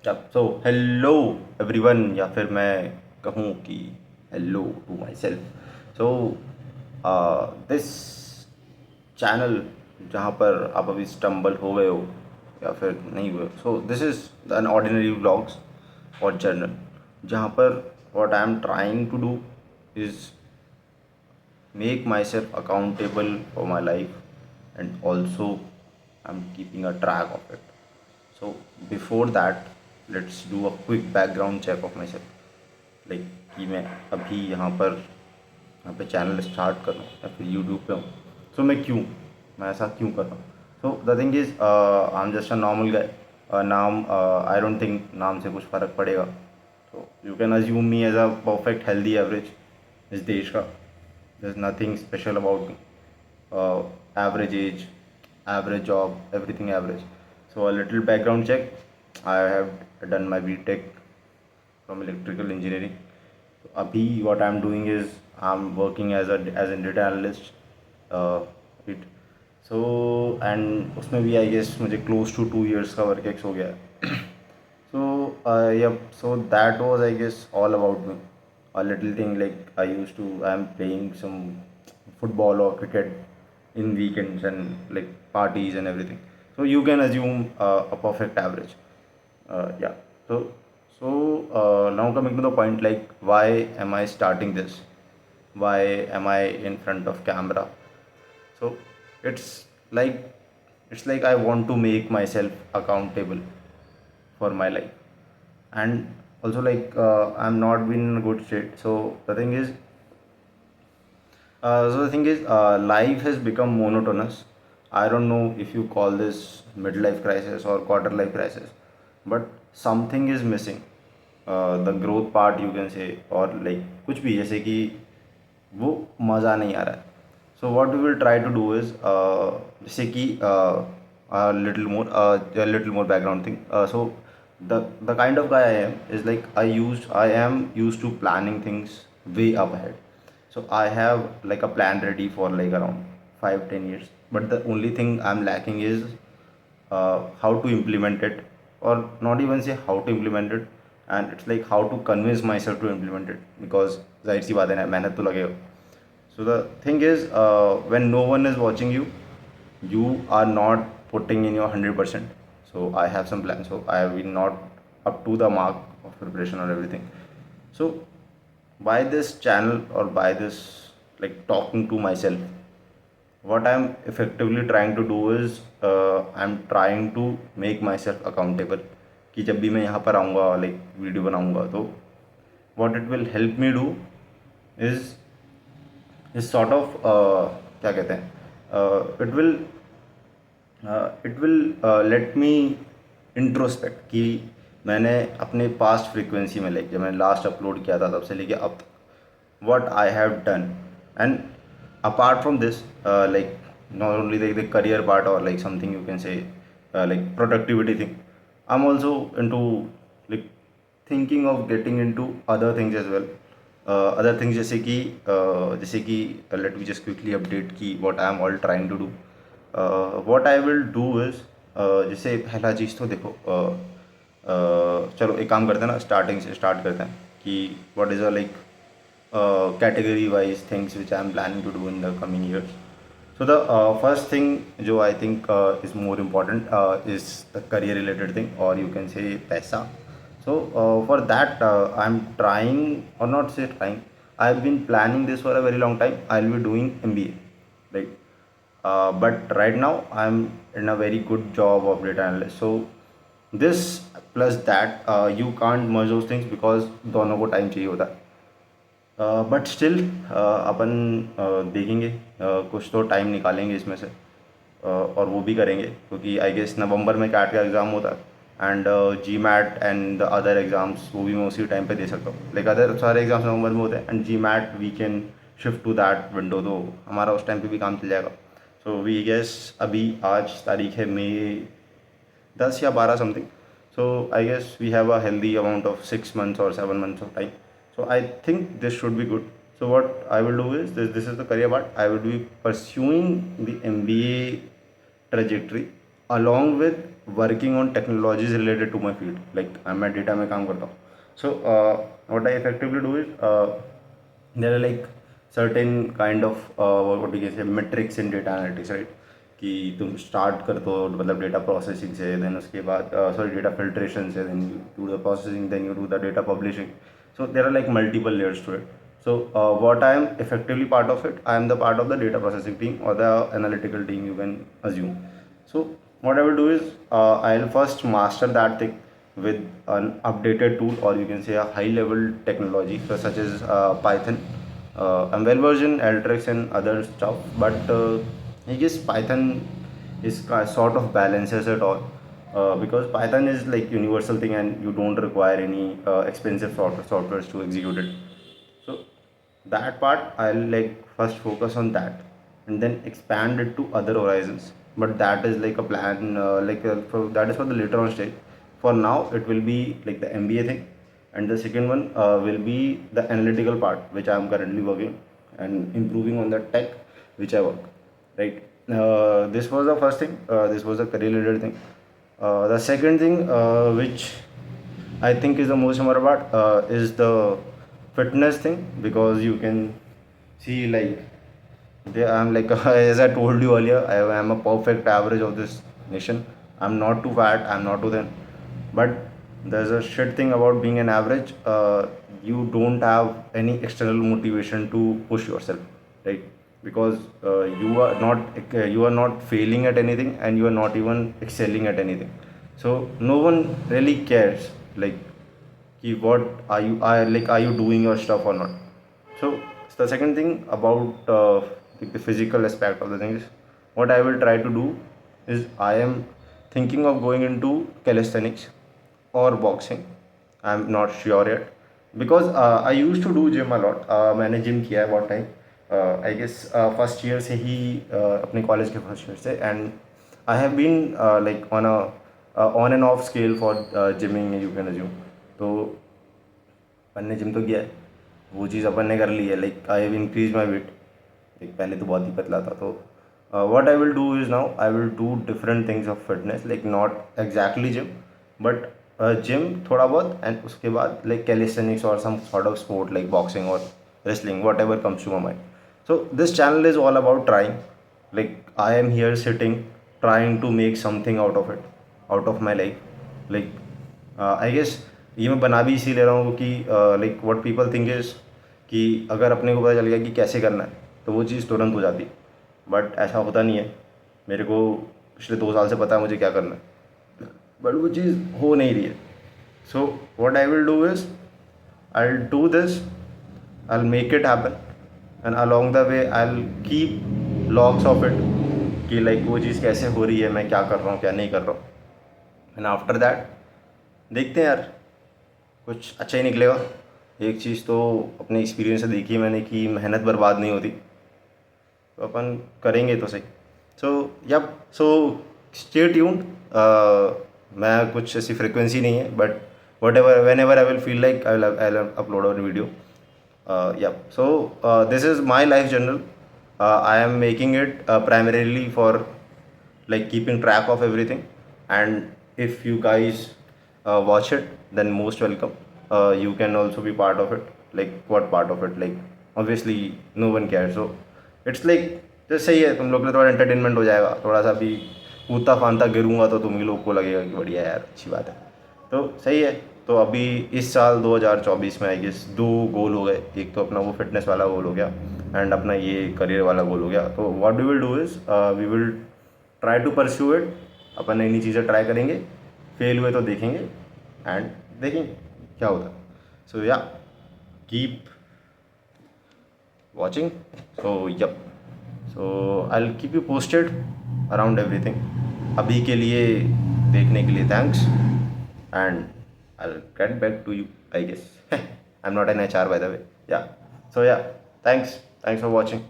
So hello everyone, या फिर मैं कहूँ कि hello to myself. So this channel जहाँ पर आप अभी स्टम्बल हो गए हो या फिर नहीं हुए, so this is an ordinary vlogs और जर्नल, जहाँ पर what I am trying to do is make myself accountable for my life, and also I'm keeping a track of it. So before that, let's do a quick background check of myself, like कि मैं अभी यहाँ पे channel start कर रहा हूँ या फिर यूट्यूब पे हूँ। सो मैं ऐसा क्यों कर रहा हूँ? So the thing is I am just a normal guy. नाम आई डोंट थिंक नाम से कुछ फ़र्क पड़ेगा, तो you can assume me as a perfect healthy average इस देश का। there's nothing special about me. Average age, average job, everything average. So a little background check. I have done my BTech from electrical engineering. So abhi what I'm doing is I'm working as a data analyst. It so and उसमें भी I guess मुझे close to 2 years का work ex हो गया है। So, yep, so that was, I guess, all about me. A little thing like I'm playing some football or cricket in weekends and like parties and everything. So you can assume a perfect average. Yeah. So, now coming to the point, like, why am I starting this? Why am I in front of camera? So it's like it's like I want to make myself accountable for my life, and also like I'm not been in a good state. So the thing is life has become monotonous. I don't know if you call this midlife crisis or quarter life crisis, but something is missing. The growth part you can say, or like कुछ भी, जैसे कि वो मज़ा नहीं आ रहा है. So what we will try to do is, जैसे कि little more background thing. So the kind of guy I am is like I am used to planning things way up ahead. So I have like a plan ready for like around 5-10 years, but the only thing I'm lacking is how to implement it, or not even say how to implement it, and it's like how to convince myself to implement it, because जाहिर सी बात है ना, मेहनत तो लगेगा. So the thing is, when no one is watching you, you are not putting in your 100%. So I have some plans, so I will not up to the mark of preparation or everything. So by this channel, or by this like talking to myself, what I'm effectively trying to do is, I'm trying to make myself accountable. कि जब भी मैं यहाँ पर आऊँगा like video बनाऊँगा, तो what it will help me do is sort of क्या कहते हैं, it will let me introspect कि मैंने अपने पास्ट फ्रीक्वेंसी में, लाइक जब मैंने लास्ट अपलोड किया था तब से लेके अब तक what I have done. And apart from this, like not only like the career part, or like something you can say, like productivity thing, I'm also into like thinking of getting into other things as well. Other things जैसे कि let me just quickly update की what I am all trying to do. What I will do is, जैसे पहला चीज़ तो देखो, चलो एक काम करते हैं ना, स्टार्टिंग से स्टार्ट करते हैं कि what is a like category wise things which I am planning to do in the coming years. So the first thing जो I think is more important is the career related thing, or you can say पैसा. So for that, I'm trying, or not say trying, I've been planning this for a very long time. I'll be doing MBA, right? But right now I'm in a very good job of data analyst. So this plus that, you can't merge those things because दोनों को time चाहिए होता है. But still अपन देखेंगे, कुछ तो time निकालेंगे इसमें से, और वो भी करेंगे, क्योंकि आई गेस नवंबर में कैट का एग्ज़ाम होता है, and GMAT and the other exams वो भी मैं उसी टाइम पे दे सकता हूँ. लाइक अदर सारे एग्ज़ाम्स नवंबर में होते हैं, and GMAT we can shift to that window, तो हमारा उस टाइम पे भी काम चल जाएगा. सो वी गेस अभी आज तारीख है मई 10 या 12 something. So I guess we have a healthy amount of 6 months or 7 months of time. So I think this should be good. So what I will do is this is the career part. I will be pursuing the MBA trajectory along with working on technologies related to my field, like मैं data में काम करता हूँ. So what I effectively do is there are like certain kind of what you can say metrics in data analytics, right. कि तुम start कर दो मतलब डेटा प्रोसेसिंग से, देन उसके बाद सॉरी डेटा फिल्ट्रेशन से, then you do the processing, then you do the data publishing. So there are like multiple layers to it. So what I am effectively part of it, I am the part of the data processing team or the analytical team, you can assume. So what I will do is I'll first master that thing with an updated tool, or you can say a high level technology such as Python. I'm well versed in Alteryx and other stuff, but I guess Python is sort of balances it all, because Python is like universal thing and you don't require any expensive softwares to execute it. So that part I'll like first focus on that and then expand it to other horizons. But that is like a plan, that is for the later on stage. For now, it will be like the MBA thing, and the second one will be the analytical part, which I am currently working and improving on the tech which I work. Right. This was the first thing. This was the career related thing. The second thing, which I think is the most important part, is the fitness thing, because you can see like I'm like as I told you earlier, I am a perfect average of this nation. I'm not too fat, I'm not too thin, but there's a shit thing about being an average. You don't have any external motivation to push yourself, right? Because you are not failing at anything, and you are not even excelling at anything. So no one really cares like what are you doing your stuff or not. So the second thing about like the physical aspect of the thing is, what I will try to do is I am thinking of going into calisthenics or boxing. I'm not sure yet, because I used to do gym a lot. मैंने gym किया है बहुत time. I guess first year से ही अपने college के first year से, and I have been like on and off scale for gymming, you can assume. तो अपन ने जिम तो किया है, वो चीज़ अपन ने कर ली है. Like I have increase my weight. Like पहले तो बहुत ही पतला था. तो what I will do is now I will do different things of fitness, like not exactly gym, but gym थोड़ा बहुत, एंड उसके बाद लाइक कैलिस्थेनिक्स और some sort of sport like boxing और wrestling, whatever comes to my mind. So this channel is all about trying. Like I am here sitting, trying to make something out of it, out of my life. Like I guess ये मैं बना भी इसी ले रहा हूँ कि like what people think is कि अगर अपने को पता चल गया कि कैसे करना है तो वो चीज़ तुरंत हो जाती. बट ऐसा होता नहीं है. मेरे को पिछले 2 साल से पता है मुझे क्या करना है, बट वो चीज़ हो नहीं रही है. सो what I will do is I will do this, I will make it happen, and along the way I will keep logs of it कि लाइक वो चीज़ कैसे हो रही है, मैं क्या कर रहा हूँ क्या नहीं कर रहा हूँ. एंड आफ्टर दैट देखते हैं यार, कुछ अच्छा ही निकलेगा. एक चीज़ तो अपने एक्सपीरियंस से देखी है मैंने कि मेहनत बर्बाद नहीं होती, तो अपन करेंगे तो सही. So yup, so stay tuned. मैं कुछ ऐसी फ्रिक्वेंसी नहीं है, but whatever whenever I will feel like I will upload our video. Yep. So this is my life journal. I am making it primarily for like keeping track of everything. And if you guys watch it, then most welcome. You can also be part of it. Like what part of it? Like obviously no one cares. So it's like just सही है, तुम लोग के लिए थोड़ा entertainment हो जाएगा. थोड़ा सा भी कूदता फांता गिरूंगा तो तुम ही लोग को लगेगा कि बढ़िया यार, अच्छी बात है. तो सही है. तो अभी इस साल 2024 में आई गेस 2 गोल हो गए. एक तो अपना वो फिटनेस वाला गोल हो गया, एंड अपना ये करियर वाला गोल हो गया. तो what we will do is we will try to pursue it. अपन नई नई चीज़ें ट्राई करेंगे, फेल हुए तो देखेंगे एंड देखेंगे क्या होता है. So yeah keep watching. So yup, so I will keep you posted around everything. अभी के लिए देखने के लिए thanks, and I'll get back to you, I guess. I'm not an HR by the way. Yeah. So yeah, thanks for watching.